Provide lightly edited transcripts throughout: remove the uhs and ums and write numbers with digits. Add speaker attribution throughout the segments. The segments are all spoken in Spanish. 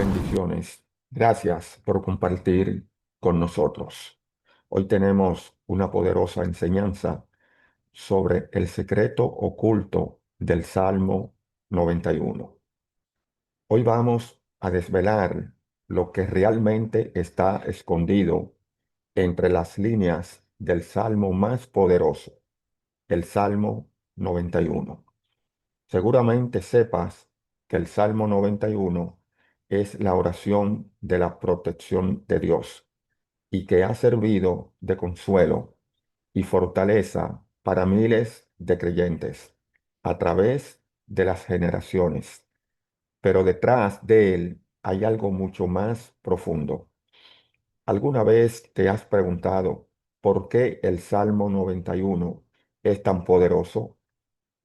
Speaker 1: Bendiciones. Gracias por compartir con nosotros. Hoy tenemos una poderosa enseñanza sobre el secreto oculto del Salmo 91. Hoy vamos a desvelar lo que realmente está escondido entre las líneas del Salmo más poderoso, el Salmo 91. Seguramente sepas que el Salmo 91 es la oración de la protección de Dios y que ha servido de consuelo y fortaleza para miles de creyentes a través de las generaciones. Pero detrás de él hay algo mucho más profundo. ¿Alguna vez te has preguntado por qué el Salmo 91 es tan poderoso?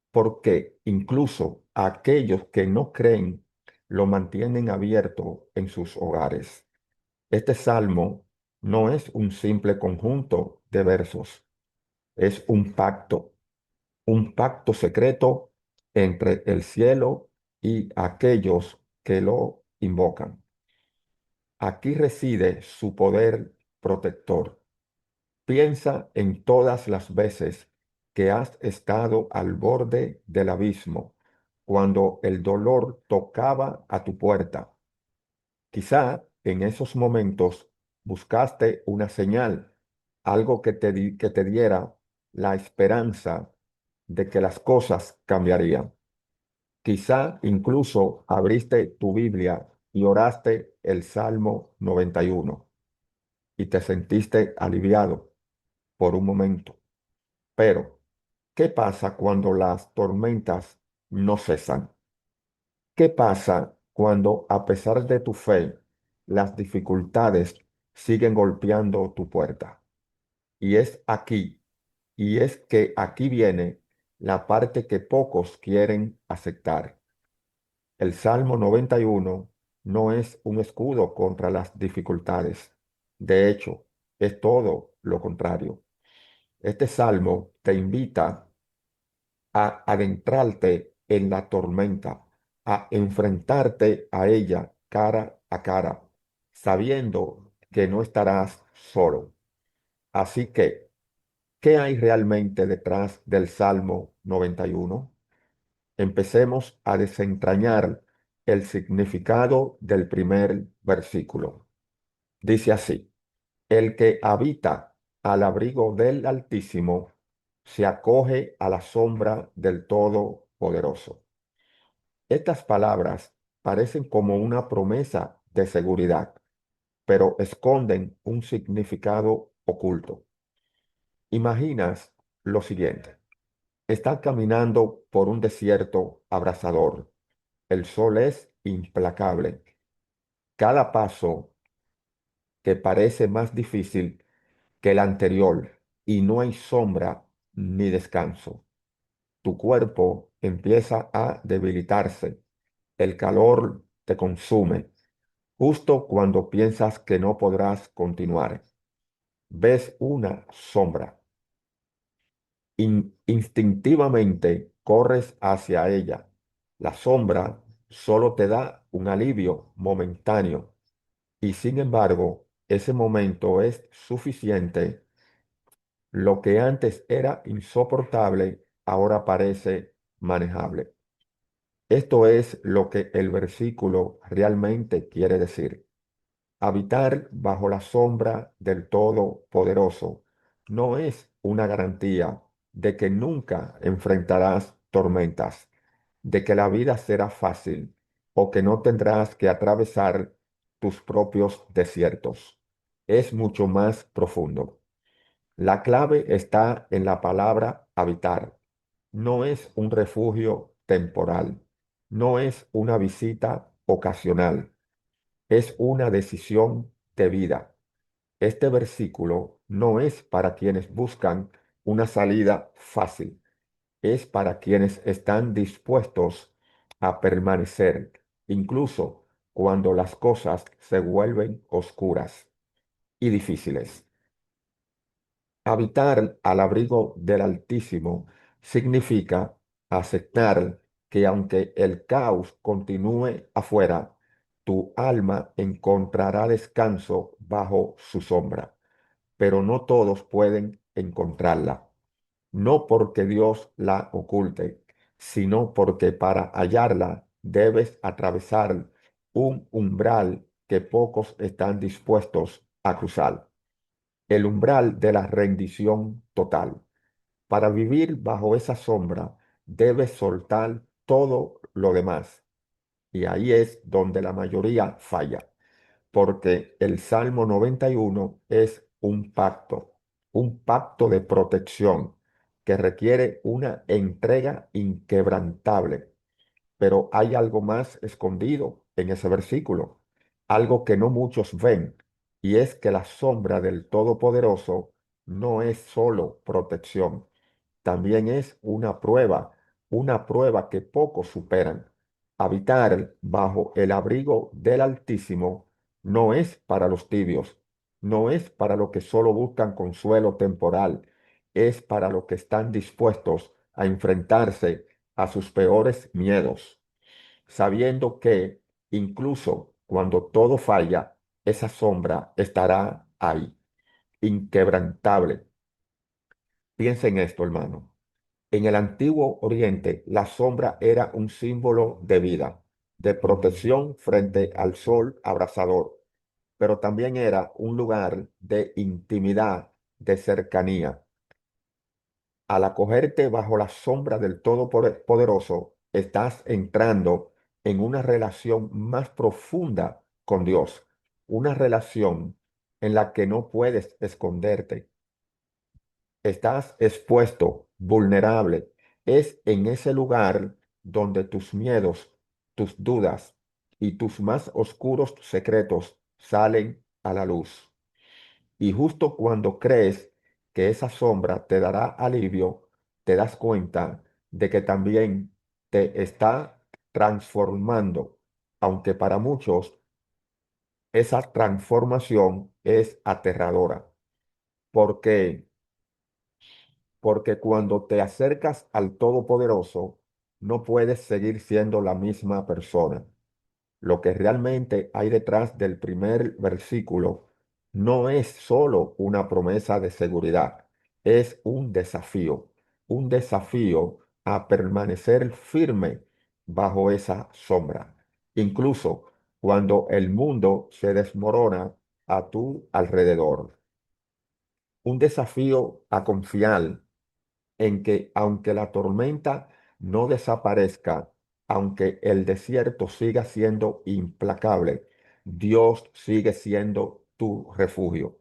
Speaker 1: Porque incluso aquellos que no creen lo mantienen abierto en sus hogares. Este salmo no es un simple conjunto de versos, es un pacto secreto entre el cielo y aquellos que lo invocan. Aquí reside su poder protector. Piensa en todas las veces que has estado al borde del abismo, cuando el dolor tocaba a tu puerta. Quizá en esos momentos buscaste una señal, algo que te diera la esperanza de que las cosas cambiarían. Quizá incluso abriste tu Biblia y oraste el Salmo 91 y te sentiste aliviado por un momento. Pero, ¿qué pasa cuando las tormentas no cesan? ¿Qué pasa cuando, a pesar de tu fe, las dificultades siguen golpeando tu puerta? Y es aquí, y es que aquí viene la parte que pocos quieren aceptar. El Salmo 91 no es un escudo contra las dificultades. De hecho, es todo lo contrario. Este salmo te invita a adentrarte en la tormenta, a enfrentarte a ella cara a cara, sabiendo que no estarás solo. Así que, ¿qué hay realmente detrás del Salmo 91? Empecemos a desentrañar el significado del primer versículo. Dice así: el que habita al abrigo del Altísimo se acoge a la sombra del Todopoderoso. Estas palabras parecen como una promesa de seguridad, pero esconden un significado oculto. Imaginas lo siguiente: estás caminando por un desierto abrasador. El sol es implacable. Cada paso que parece más difícil que el anterior y no hay sombra ni descanso. Tu cuerpo empieza a debilitarse, el calor te consume, justo cuando piensas que no podrás continuar. Ves una sombra. Instintivamente corres hacia ella. La sombra solo te da un alivio momentáneo y sin embargo, ese momento es suficiente. Lo que antes era insoportable, ahora parece manejable. Esto es lo que el versículo realmente quiere decir. Habitar bajo la sombra del Todopoderoso no es una garantía de que nunca enfrentarás tormentas, de que la vida será fácil o que no tendrás que atravesar tus propios desiertos. Es mucho más profundo. La clave está en la palabra habitar. No es un refugio temporal, no es una visita ocasional, es una decisión de vida. Este versículo no es para quienes buscan una salida fácil, es para quienes están dispuestos a permanecer, incluso cuando las cosas se vuelven oscuras y difíciles. Habitar al abrigo del Altísimo significa aceptar que aunque el caos continúe afuera, tu alma encontrará descanso bajo su sombra, pero no todos pueden encontrarla, no porque Dios la oculte, sino porque para hallarla debes atravesar un umbral que pocos están dispuestos a cruzar, el umbral de la rendición total. Para vivir bajo esa sombra, debes soltar todo lo demás. Y ahí es donde la mayoría falla, porque el Salmo 91 es un pacto de protección que requiere una entrega inquebrantable. Pero hay algo más escondido en ese versículo, algo que no muchos ven, y es que la sombra del Todopoderoso no es solo protección, también es una prueba que pocos superan. Habitar bajo el abrigo del Altísimo no es para los tibios, no es para los que solo buscan consuelo temporal, es para los que están dispuestos a enfrentarse a sus peores miedos, sabiendo que incluso cuando todo falla, esa sombra estará ahí, inquebrantable. Piensa en esto, hermano. En el antiguo Oriente, la sombra era un símbolo de vida, de protección frente al sol abrasador, pero también era un lugar de intimidad, de cercanía. Al acogerte bajo la sombra del Todopoderoso, estás entrando en una relación más profunda con Dios, una relación en la que no puedes esconderte. Estás expuesto, vulnerable. Es en ese lugar donde tus miedos, tus dudas y tus más oscuros secretos salen a la luz. Y justo cuando crees que esa sombra te dará alivio, te das cuenta de que también te está transformando, aunque para muchos esa transformación es aterradora, porque porque cuando te acercas al Todopoderoso, no puedes seguir siendo la misma persona. Lo que realmente hay detrás del primer versículo no es solo una promesa de seguridad, es un desafío a permanecer firme bajo esa sombra, incluso cuando el mundo se desmorona a tu alrededor. Un desafío a confiar en que aunque la tormenta no desaparezca, aunque el desierto siga siendo implacable, Dios sigue siendo tu refugio.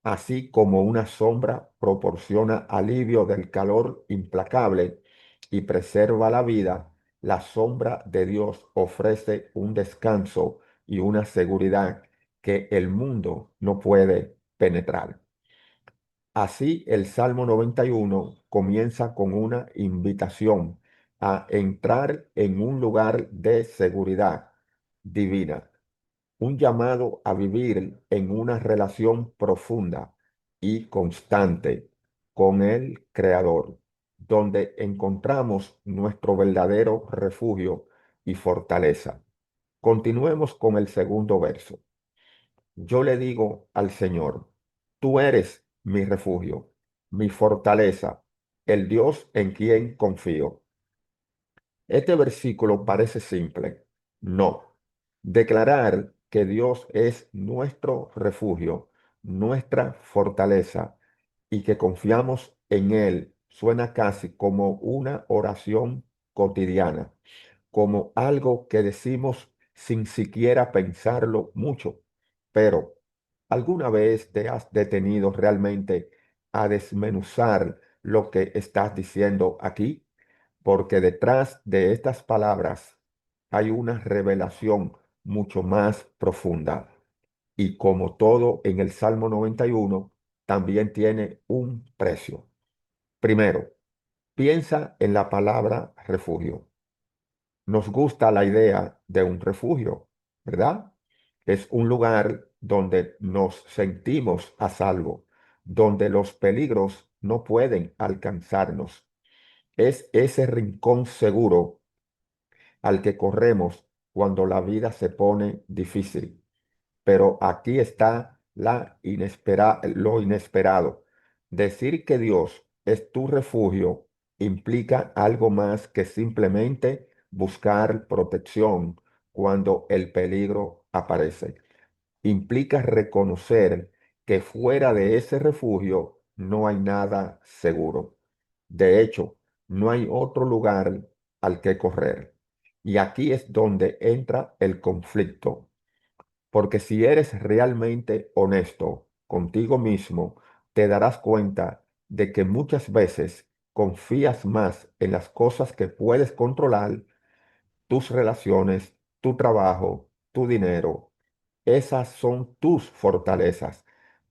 Speaker 1: Así como una sombra proporciona alivio del calor implacable y preserva la vida, la sombra de Dios ofrece un descanso y una seguridad que el mundo no puede penetrar. Así, el Salmo 91 comienza con una invitación a entrar en un lugar de seguridad divina, un llamado a vivir en una relación profunda y constante con el Creador, donde encontramos nuestro verdadero refugio y fortaleza. Continuemos con el segundo verso. Yo le digo al Señor, tú eres mi refugio, mi fortaleza, el Dios en quien confío. Este versículo parece simple. No. Declarar que Dios es nuestro refugio, nuestra fortaleza y que confiamos en Él suena casi como una oración cotidiana, como algo que decimos sin siquiera pensarlo mucho. Pero, ¿alguna vez te has detenido realmente a desmenuzar lo que estás diciendo aquí? Porque detrás de estas palabras hay una revelación mucho más profunda. Y como todo en el Salmo 91, también tiene un precio. Primero, piensa en la palabra refugio. Nos gusta la idea de un refugio, ¿verdad? Es un lugar donde nos sentimos a salvo, donde los peligros no pueden alcanzarnos. Es ese rincón seguro al que corremos cuando la vida se pone difícil. Pero aquí está lo inesperado. Decir que Dios es tu refugio implica algo más que simplemente buscar protección cuando el peligro aparece. Implica reconocer que fuera de ese refugio no hay nada seguro. De hecho, no hay otro lugar al que correr. Y aquí es donde entra el conflicto, porque si eres realmente honesto contigo mismo, te darás cuenta de que muchas veces confías más en las cosas que puedes controlar, tus relaciones, tu trabajo, tu dinero. Esas son tus fortalezas,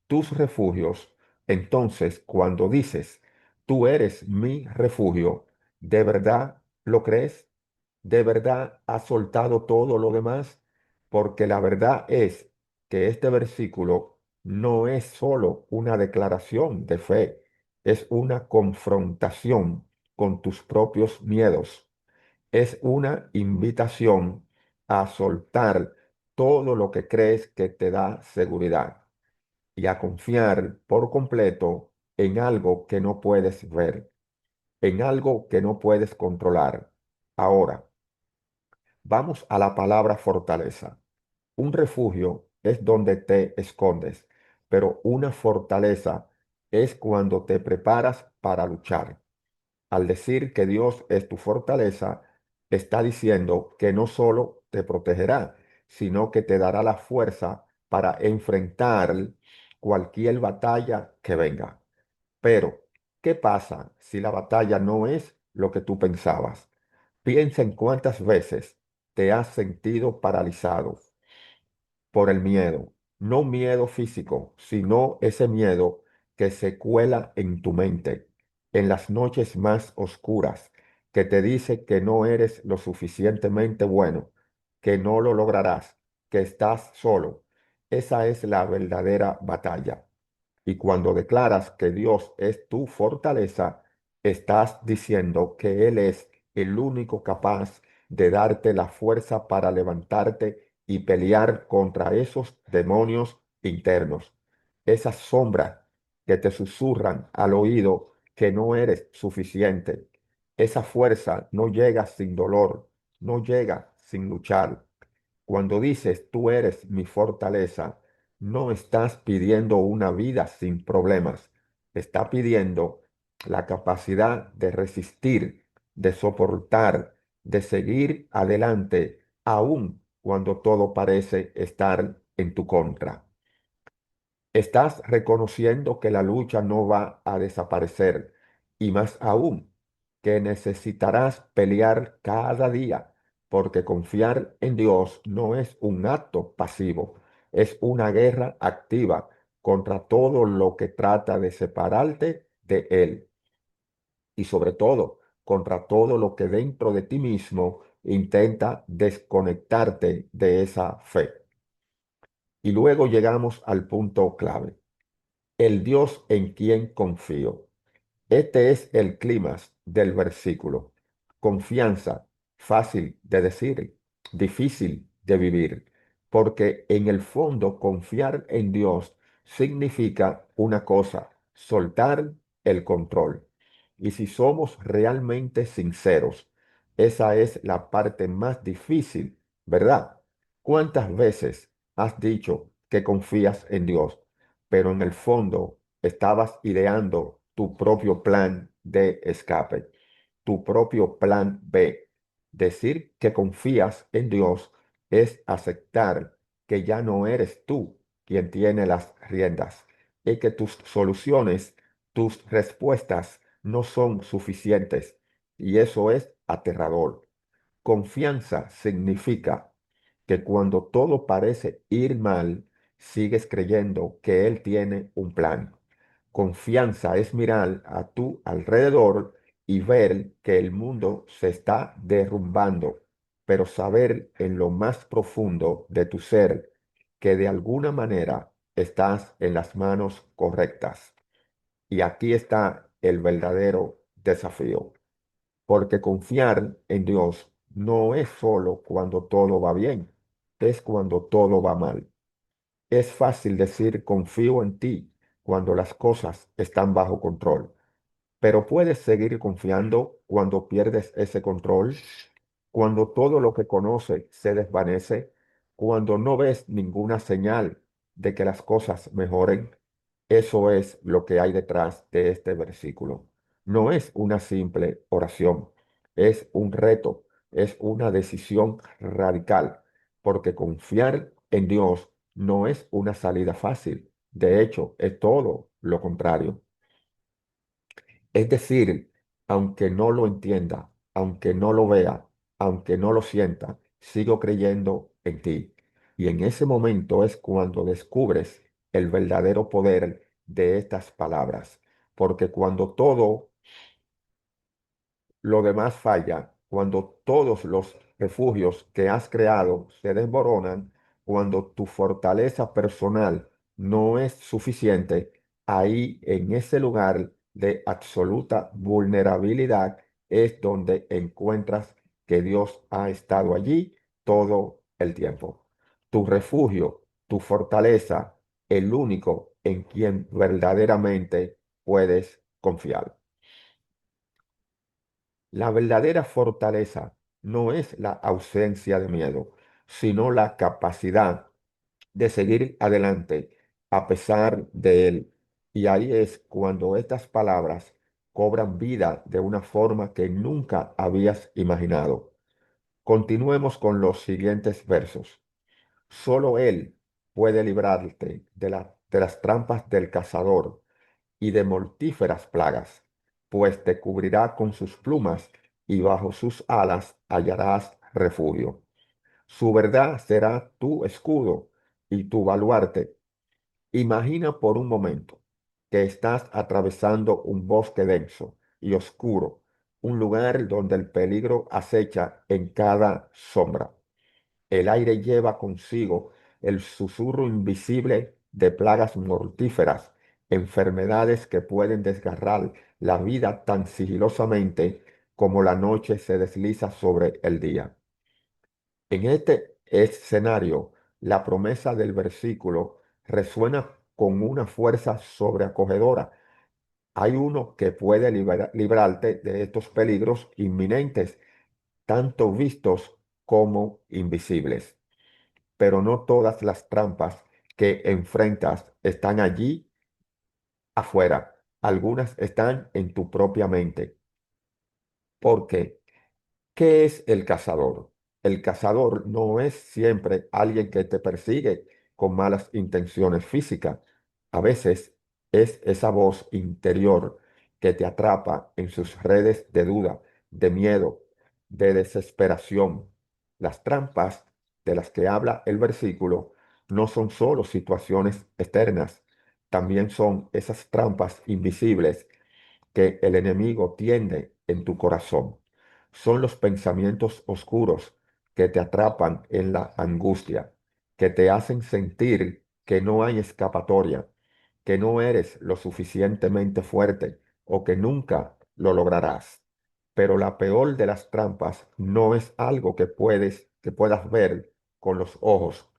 Speaker 1: tus refugios. Entonces, cuando dices, tú eres mi refugio, ¿de verdad lo crees? ¿De verdad has soltado todo lo demás? Porque la verdad es que este versículo no es solo una declaración de fe, es una confrontación con tus propios miedos. Es una invitación a soltar todo lo que crees que te da seguridad y a confiar por completo en algo que no puedes ver, en algo que no puedes controlar. Ahora, vamos a la palabra fortaleza. Un refugio es donde te escondes, pero una fortaleza es cuando te preparas para luchar. Al decir que Dios es tu fortaleza, está diciendo que no solo te protegerá, sino que te dará la fuerza para enfrentar cualquier batalla que venga. Pero, ¿qué pasa si la batalla no es lo que tú pensabas? Piensa en cuántas veces te has sentido paralizado por el miedo, no miedo físico, sino ese miedo que se cuela en tu mente, en las noches más oscuras, que te dice que no eres lo suficientemente bueno, que no lo lograrás, que estás solo. Esa es la verdadera batalla. Y cuando declaras que Dios es tu fortaleza, estás diciendo que Él es el único capaz de darte la fuerza para levantarte y pelear contra esos demonios internos, esas sombras que te susurran al oído que no eres suficiente. Esa fuerza no llega sin dolor, no llega sin luchar. Cuando dices, tú eres mi fortaleza, no estás pidiendo una vida sin problemas, está pidiendo la capacidad de resistir, de soportar, de seguir adelante, aun cuando todo parece estar en tu contra. Estás reconociendo que la lucha no va a desaparecer y más aún que necesitarás pelear cada día, porque confiar en Dios no es un acto pasivo, es una guerra activa contra todo lo que trata de separarte de Él y sobre todo contra todo lo que dentro de ti mismo intenta desconectarte de esa fe. Y luego llegamos al punto clave: el Dios en quien confío. Este es el clímax del versículo. Confianza, fácil de decir, difícil de vivir, porque en el fondo confiar en Dios significa una cosa: soltar el control. Y si somos realmente sinceros, esa es la parte más difícil, ¿verdad? ¿Cuántas veces has dicho que confías en Dios, pero en el fondo estabas ideando tu propio plan de escape, tu propio plan B? Decir que confías en Dios es aceptar que ya no eres tú quien tiene las riendas y que tus soluciones, tus respuestas no son suficientes. Y eso es aterrador. Confianza significa que cuando todo parece ir mal, sigues creyendo que Él tiene un plan. Confianza es mirar a tu alrededor y ver que el mundo se está derrumbando, pero saber en lo más profundo de tu ser que de alguna manera estás en las manos correctas. Y aquí está el verdadero desafío, porque confiar en Dios no es solo cuando todo va bien, es cuando todo va mal. Es fácil decir confío en ti cuando las cosas están bajo control. Pero puedes seguir confiando cuando pierdes ese control, cuando todo lo que conoces se desvanece, cuando no ves ninguna señal de que las cosas mejoren. Eso es lo que hay detrás de este versículo. No es una simple oración, es un reto, es una decisión radical, porque confiar en Dios no es una salida fácil. De hecho, es todo lo contrario. Es decir, aunque no lo entienda, aunque no lo vea, aunque no lo sienta, sigo creyendo en ti. Y en ese momento es cuando descubres el verdadero poder de estas palabras. Porque cuando todo lo demás falla, cuando todos los refugios que has creado se desmoronan, cuando tu fortaleza personal no es suficiente, ahí en ese lugar de absoluta vulnerabilidad es donde encuentras que Dios ha estado allí todo el tiempo. Tu refugio, tu fortaleza, el único en quien verdaderamente puedes confiar. La verdadera fortaleza no es la ausencia de miedo, sino la capacidad de seguir adelante a pesar de él. Y ahí es cuando estas palabras cobran vida de una forma que nunca habías imaginado. Continuemos con los siguientes versos. Solo él puede librarte de las trampas del cazador y de mortíferas plagas, pues te cubrirá con sus plumas y bajo sus alas hallarás refugio. Su verdad será tu escudo y tu baluarte. Imagina por un momento que estás atravesando un bosque denso y oscuro, un lugar donde el peligro acecha en cada sombra. El aire lleva consigo el susurro invisible de plagas mortíferas, enfermedades que pueden desgarrar la vida tan sigilosamente como la noche se desliza sobre el día. En este escenario, la promesa del versículo resuena con una fuerza sobreacogedora. Hay uno que puede librarte de estos peligros inminentes, tanto vistos como invisibles, pero no todas las trampas que enfrentas están allí afuera. Algunas están en tu propia mente. Porque, ¿qué es el cazador? El cazador no es siempre alguien que te persigue con malas intenciones físicas. A veces es esa voz interior que te atrapa en sus redes de duda, de miedo, de desesperación. Las trampas de las que habla el versículo no son solo situaciones externas, también son esas trampas invisibles que el enemigo tiende en tu corazón. Son los pensamientos oscuros que te atrapan en la angustia, que te hacen sentir que no hay escapatoria, que no eres lo suficientemente fuerte o que nunca lo lograrás. Pero la peor de las trampas no es algo que puedas ver con los ojos.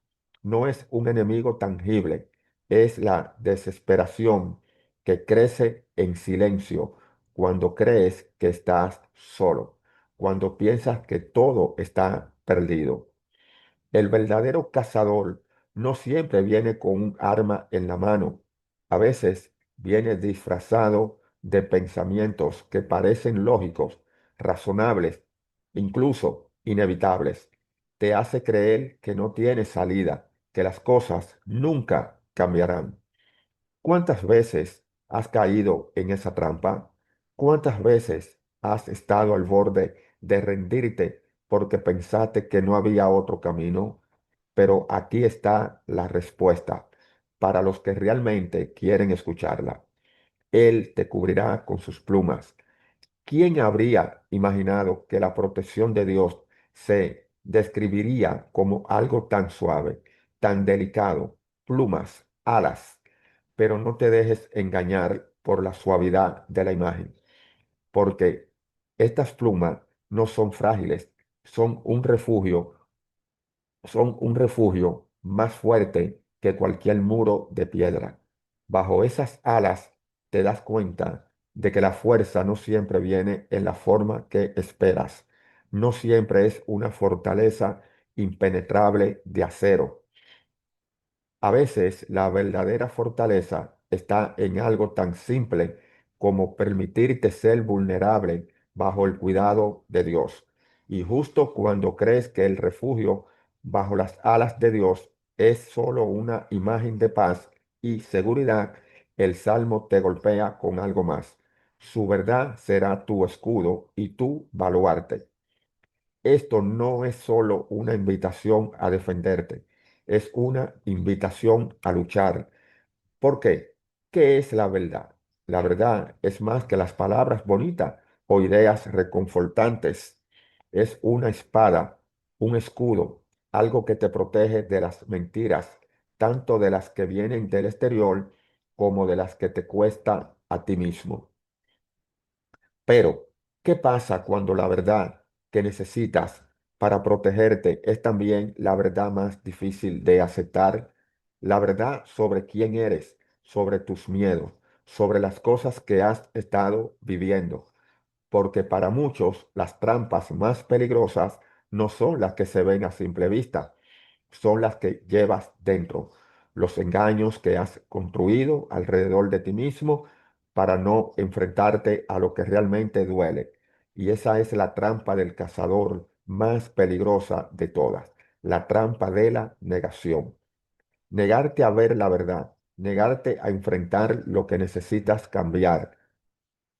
Speaker 1: No es un enemigo tangible, es la desesperación que crece en silencio cuando crees que estás solo, cuando piensas que todo está perdido. El verdadero cazador no siempre viene con un arma en la mano. A veces viene disfrazado de pensamientos que parecen lógicos, razonables, incluso inevitables. Te hace creer que no tienes salida, que las cosas nunca cambiarán. ¿Cuántas veces has caído en esa trampa? ¿Cuántas veces has estado al borde de rendirte porque pensaste que no había otro camino? Pero aquí está la respuesta para los que realmente quieren escucharla. Él te cubrirá con sus plumas. ¿Quién habría imaginado que la protección de Dios se describiría como algo tan suave, tan delicado, plumas, alas? Pero no te dejes engañar por la suavidad de la imagen, porque estas plumas no son frágiles, son un refugio, son un refugio más fuerte que cualquier muro de piedra. Bajo esas alas te das cuenta de que la fuerza no siempre viene en la forma que esperas. No siempre es una fortaleza impenetrable de acero. A veces la verdadera fortaleza está en algo tan simple como permitirte ser vulnerable bajo el cuidado de Dios. Y justo cuando crees que el refugio bajo las alas de Dios es solo una imagen de paz y seguridad, el salmo te golpea con algo más. Su verdad será tu escudo y tu baluarte. Esto no es solo una invitación a defenderte, es una invitación a luchar. ¿Por qué? ¿Qué es la verdad? La verdad es más que las palabras bonitas o ideas reconfortantes. Es una espada, un escudo, algo que te protege de las mentiras, tanto de las que vienen del exterior como de las que te cuesta a ti mismo. Pero, ¿qué pasa cuando la verdad que necesitas para protegerte es también la verdad más difícil de aceptar? La verdad sobre quién eres, sobre tus miedos, sobre las cosas que has estado viviendo. Porque para muchos las trampas más peligrosas no son las que se ven a simple vista, son las que llevas dentro, los engaños que has construido alrededor de ti mismo para no enfrentarte a lo que realmente duele. Y esa es la trampa del cazador más peligrosa de todas, la trampa de la negación. Negarte a ver la verdad, negarte a enfrentar lo que necesitas cambiar.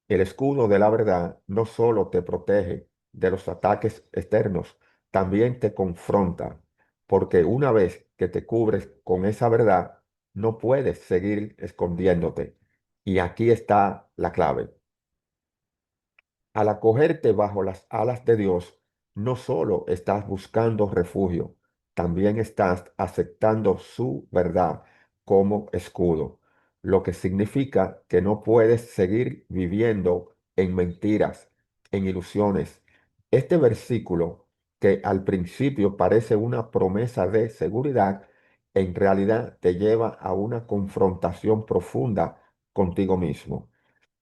Speaker 1: El escudo de la verdad no solo te protege de los ataques externos, también te confronta, porque una vez que te cubres con esa verdad, no puedes seguir escondiéndote. Y aquí está la clave. Al acogerte bajo las alas de Dios, no solo estás buscando refugio, también estás aceptando su verdad como escudo, lo que significa que no puedes seguir viviendo en mentiras, en ilusiones. Este versículo, que al principio parece una promesa de seguridad, en realidad te lleva a una confrontación profunda contigo mismo.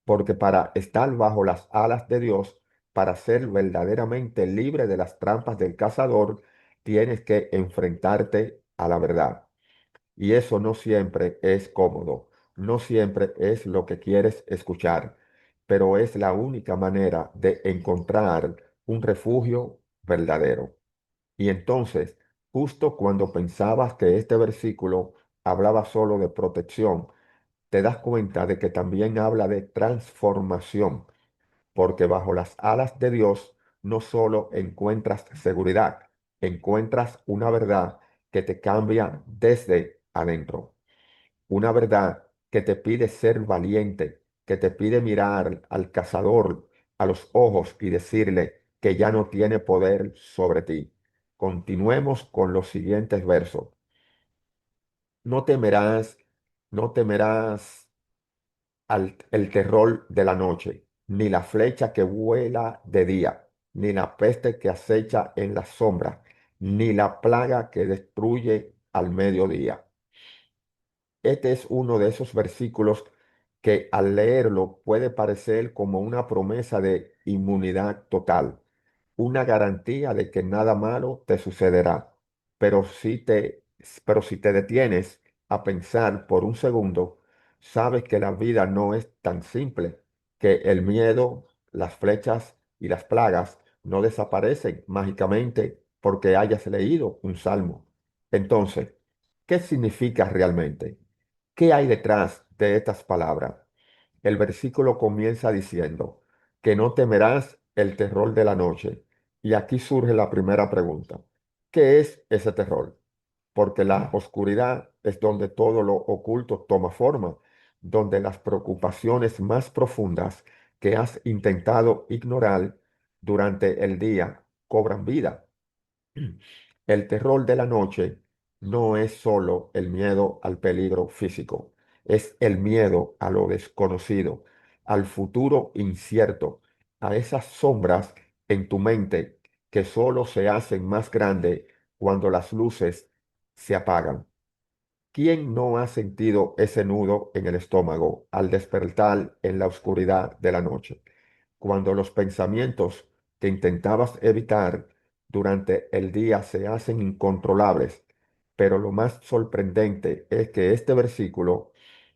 Speaker 1: Porque para estar bajo las alas de Dios, para ser verdaderamente libre de las trampas del cazador, tienes que enfrentarte a la verdad. Y eso no siempre es cómodo, no siempre es lo que quieres escuchar, pero es la única manera de encontrar un refugio verdadero. Y entonces, justo cuando pensabas que este versículo hablaba solo de protección, te das cuenta de que también habla de transformación, porque bajo las alas de Dios no solo encuentras seguridad, encuentras una verdad que te cambia desde adentro, una verdad que te pide ser valiente, que te pide mirar al cazador a los ojos y decirle que ya no tiene poder sobre ti. Continuemos con los siguientes versos. No temerás, no temerás el terror de la noche, ni la flecha que vuela de día, ni la peste que acecha en la sombra, ni la plaga que destruye al mediodía. Este es uno de esos versículos que al leerlo puede parecer como una promesa de inmunidad total, una garantía de que nada malo te sucederá. Pero pero si te detienes a pensar por un segundo, sabes que la vida no es tan simple, que el miedo, las flechas y las plagas no desaparecen mágicamente porque hayas leído un salmo. Entonces, ¿qué significa realmente? ¿Qué hay detrás de estas palabras? El versículo comienza diciendo que no temerás el terror de la noche. Y aquí surge la primera pregunta. ¿Qué es ese terror? Porque la oscuridad es donde todo lo oculto toma forma, donde las preocupaciones más profundas que has intentado ignorar durante el día cobran vida. El terror de la noche no es solo el miedo al peligro físico, es el miedo a lo desconocido, al futuro incierto, a esas sombras en tu mente que solo se hacen más grandes cuando las luces se apagan. ¿Quién no ha sentido ese nudo en el estómago al despertar en la oscuridad de la noche? Cuando los pensamientos que intentabas evitar durante el día se hacen incontrolables. Pero lo más sorprendente es que este versículo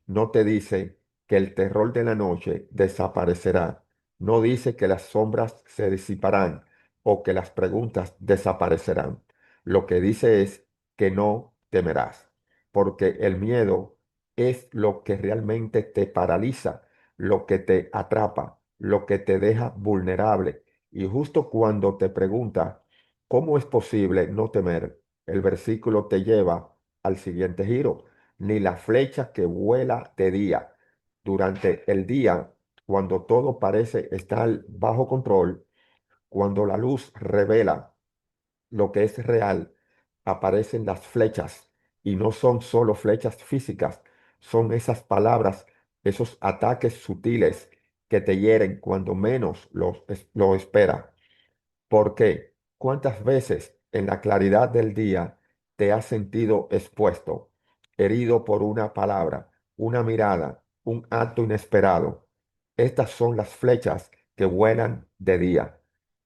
Speaker 1: no te dice que el terror de la noche desaparecerá. No dice que las sombras se disiparán o que las preguntas desaparecerán. Lo que dice es que no temerás, porque el miedo es lo que realmente te paraliza, lo que te atrapa, lo que te deja vulnerable. Y justo cuando te pregunta, ¿cómo es posible no temer? El versículo te lleva al siguiente giro. Ni la flecha que vuela de día. Durante el día, cuando todo parece estar bajo control, cuando la luz revela lo que es real, aparecen las flechas y no son solo flechas físicas, son esas palabras, esos ataques sutiles que te hieren cuando menos lo espera. ¿Por qué? ¿Cuántas veces en la claridad del día te has sentido expuesto, herido por una palabra, una mirada, un acto inesperado? Estas son las flechas que vuelan de día.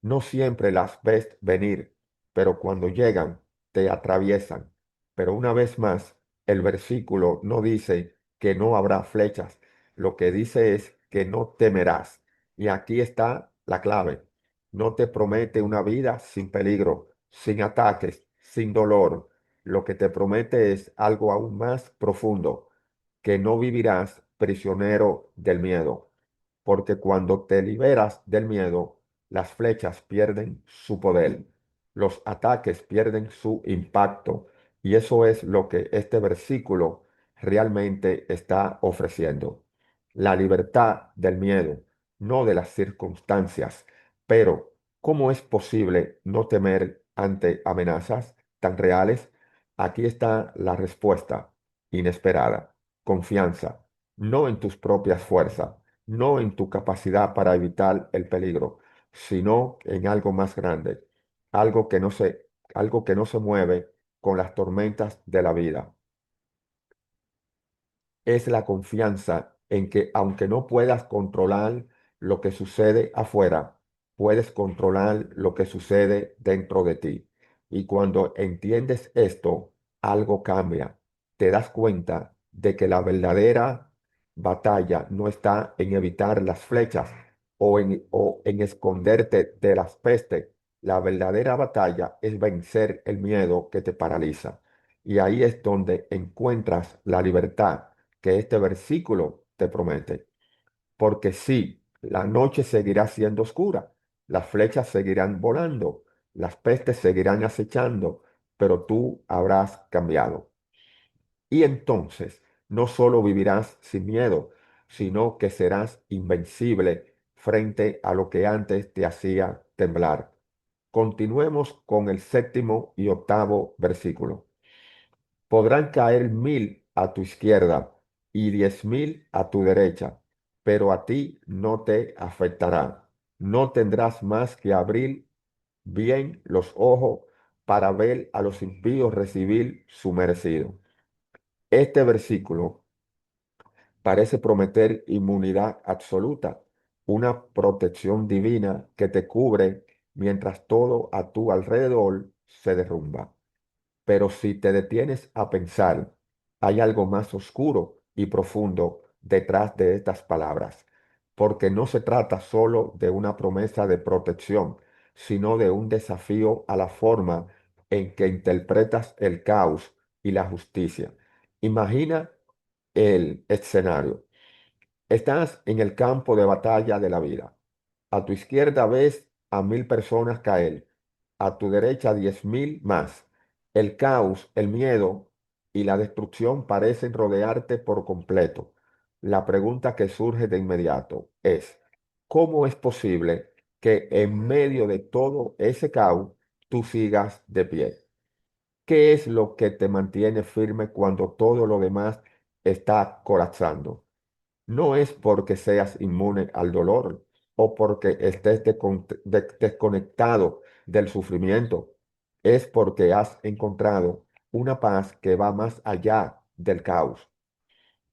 Speaker 1: No siempre las ves venir, pero cuando llegan te atraviesan. Pero una vez más, el versículo no dice que no habrá flechas, lo que dice es que no temerás. Y aquí está la clave. No te promete una vida sin peligro, sin ataques, sin dolor. Lo que te promete es algo aún más profundo, que no vivirás prisionero del miedo, porque cuando te liberas del miedo, las flechas pierden su poder, los ataques pierden su impacto, y eso es lo que este versículo realmente está ofreciendo. La libertad del miedo, no de las circunstancias. Pero, ¿cómo es posible no temer ante amenazas tan reales? Aquí está la respuesta inesperada. Confianza, no en tus propias fuerzas, no en tu capacidad para evitar el peligro, sino en algo más grande, algo que no se, algo que no se mueve con las tormentas de la vida. Es la confianza en que aunque no puedas controlar lo que sucede afuera, puedes controlar lo que sucede dentro de ti. Y cuando entiendes esto, algo cambia. Te das cuenta de que la verdadera batalla no está en evitar las flechas o en esconderte de las pestes. La verdadera batalla es vencer el miedo que te paraliza. Y ahí es donde encuentras la libertad que este versículo te promete. Porque sí, la noche seguirá siendo oscura, las flechas seguirán volando, las pestes seguirán acechando, pero tú habrás cambiado. Y entonces no solo vivirás sin miedo, sino que serás invencible frente a lo que antes te hacía temblar. Continuemos con el séptimo y octavo versículo. Podrán caer 1000 a tu izquierda y 10.000 a tu derecha, pero a ti no te afectará. No tendrás más que abrir bien los ojos para ver a los impíos recibir su merecido. Este versículo parece prometer inmunidad absoluta, una protección divina que te cubre mientras todo a tu alrededor se derrumba. Pero si te detienes a pensar, hay algo más oscuro y profundo detrás de estas palabras, porque no se trata solo de una promesa de protección, sino de un desafío a la forma en que interpretas el caos y la justicia. Imagina el escenario. Estás en el campo de batalla de la vida. A tu izquierda ves a 1000 personas caer, a tu derecha 10.000 más. El caos, el miedo y la destrucción parecen rodearte por completo. La pregunta que surge de inmediato es, ¿cómo es posible que en medio de todo ese caos tú sigas de pie? ¿Qué es lo que te mantiene firme cuando todo lo demás está colapsando? No es porque seas inmune al dolor, o porque estés desconectado del sufrimiento. Es porque has encontrado una paz que va más allá del caos.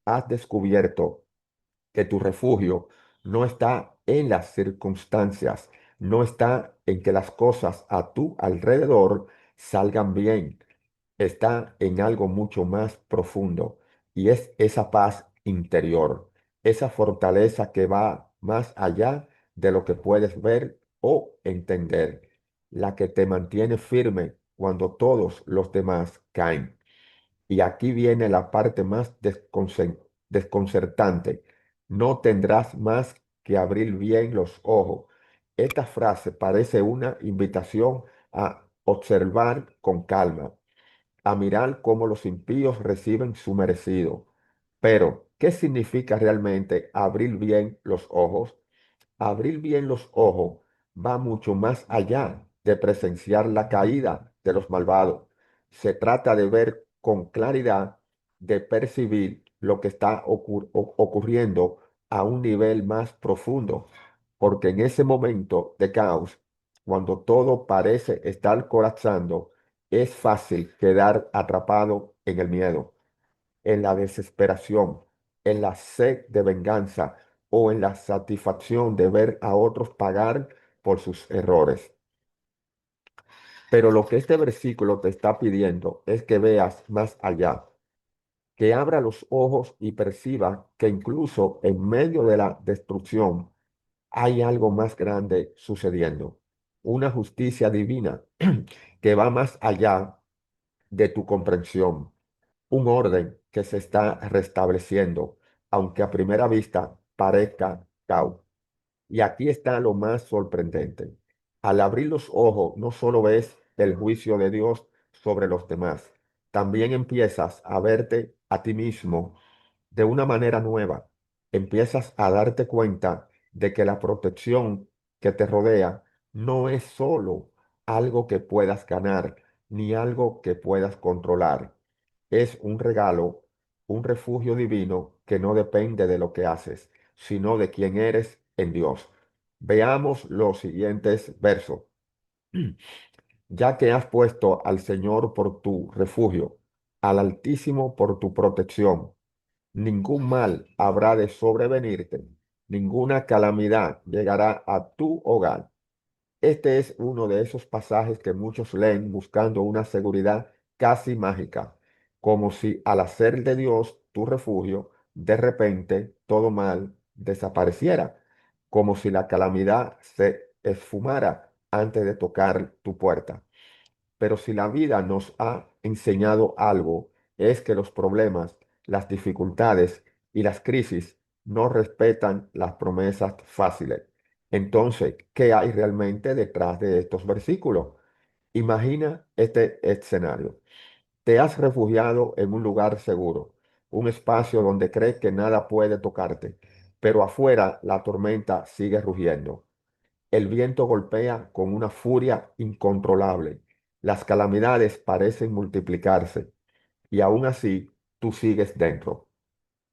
Speaker 1: Has descubierto que tu refugio no está en las circunstancias, no está en que las cosas a tu alrededor salgan bien, está en algo mucho más profundo y es esa paz interior, esa fortaleza que va más allá de lo que puedes ver o entender, la que te mantiene firme cuando todos los demás caen. Y aquí viene la parte más desconcertante. No tendrás más que abrir bien los ojos. Esta frase parece una invitación a observar con calma, a mirar cómo los impíos reciben su merecido. Pero, ¿qué significa realmente abrir bien los ojos? Abrir bien los ojos va mucho más allá de presenciar la caída de los malvados. Se trata de ver con claridad, de percibir lo que está ocurriendo a un nivel más profundo, porque en ese momento de caos, cuando todo parece estar colapsando, es fácil quedar atrapado en el miedo, en la desesperación, en la sed de venganza o en la satisfacción de ver a otros pagar por sus errores. Pero lo que este versículo te está pidiendo es que veas más allá, que abra los ojos y perciba que incluso en medio de la destrucción hay algo más grande sucediendo, una justicia divina que va más allá de tu comprensión, un orden que se está restableciendo, aunque a primera vista parezca caos. Y aquí está lo más sorprendente. Al abrir los ojos, no solo ves el juicio de Dios sobre los demás, también empiezas a verte a ti mismo de una manera nueva. Empiezas a darte cuenta de que la protección que te rodea no es solo algo que puedas ganar, ni algo que puedas controlar. Es un regalo, un refugio divino que no depende de lo que haces, sino de quién eres en Dios. Veamos los siguientes versos. Ya que has puesto al Señor por tu refugio, al Altísimo por tu protección, ningún mal habrá de sobrevenirte, ninguna calamidad llegará a tu hogar. Este es uno de esos pasajes que muchos leen buscando una seguridad casi mágica, como si al hacer de Dios tu refugio, de repente todo mal desapareciera, como si la calamidad se esfumara antes de tocar tu puerta. Pero si la vida nos ha enseñado algo, es que los problemas, las dificultades y las crisis no respetan las promesas fáciles. Entonces, ¿qué hay realmente detrás de estos versículos? Imagina este escenario. Te has refugiado en un lugar seguro, un espacio donde crees que nada puede tocarte, pero afuera la tormenta sigue rugiendo. El viento golpea con una furia incontrolable. Las calamidades parecen multiplicarse y aún así tú sigues dentro,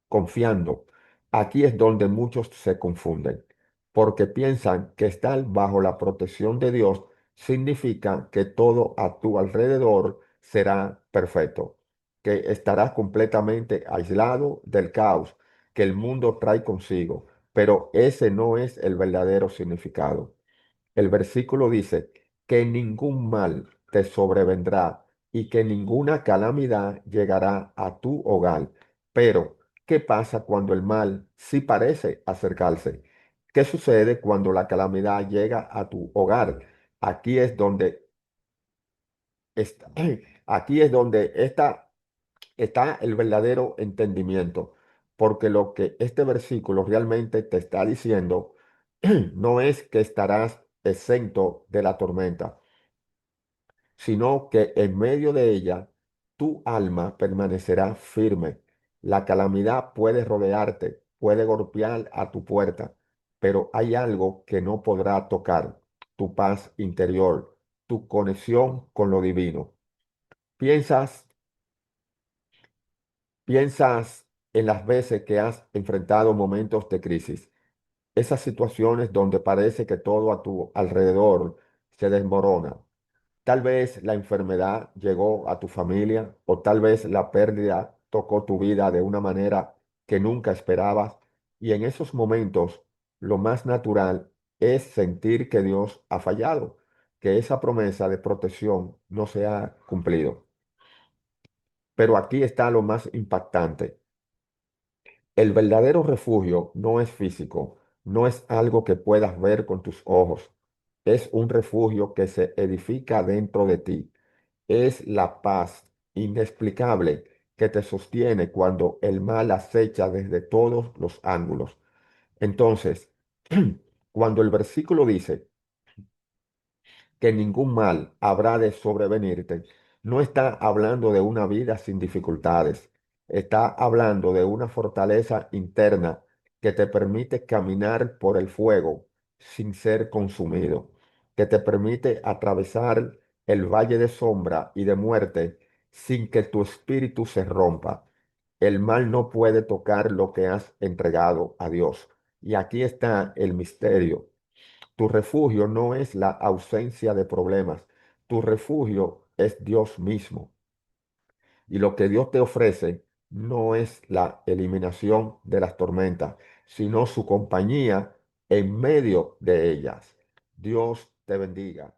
Speaker 1: confiando. Aquí es donde muchos se confunden, porque piensan que estar bajo la protección de Dios significa que todo a tu alrededor será perfecto, que estarás completamente aislado del caos que el mundo trae consigo, pero ese no es el verdadero significado. El versículo dice que ningún mal te sobrevendrá y que ninguna calamidad llegará a tu hogar. Pero, ¿qué pasa cuando el mal sí parece acercarse? ¿Qué sucede cuando la calamidad llega a tu hogar? Aquí es donde está, aquí es donde está el verdadero entendimiento, porque lo que este versículo realmente te está diciendo no es que estarás exento de la tormenta, sino que en medio de ella tu alma permanecerá firme. La calamidad puede rodearte, puede golpear a tu puerta, pero hay algo que no podrá tocar: tu paz interior, tu conexión con lo divino. Piensas Piensas en las veces que has enfrentado momentos de crisis, esas situaciones donde parece que todo a tu alrededor se desmorona. Tal vez la enfermedad llegó a tu familia o tal vez la pérdida tocó tu vida de una manera que nunca esperabas. Y en esos momentos lo más natural es sentir que Dios ha fallado, que esa promesa de protección no se ha cumplido. Pero aquí está lo más impactante. El verdadero refugio no es físico, no es algo que puedas ver con tus ojos. Es un refugio que se edifica dentro de ti. Es la paz inexplicable que te sostiene cuando el mal acecha desde todos los ángulos. Entonces, cuando el versículo dice, que ningún mal habrá de sobrevenirte, no está hablando de una vida sin dificultades, está hablando de una fortaleza interna que te permite caminar por el fuego sin ser consumido, que te permite atravesar el valle de sombra y de muerte sin que tu espíritu se rompa. El mal no puede tocar lo que has entregado a Dios. Y aquí está el misterio. Tu refugio no es la ausencia de problemas. Tu refugio es Dios mismo. Y lo que Dios te ofrece no es la eliminación de las tormentas, sino su compañía en medio de ellas. Dios te bendiga.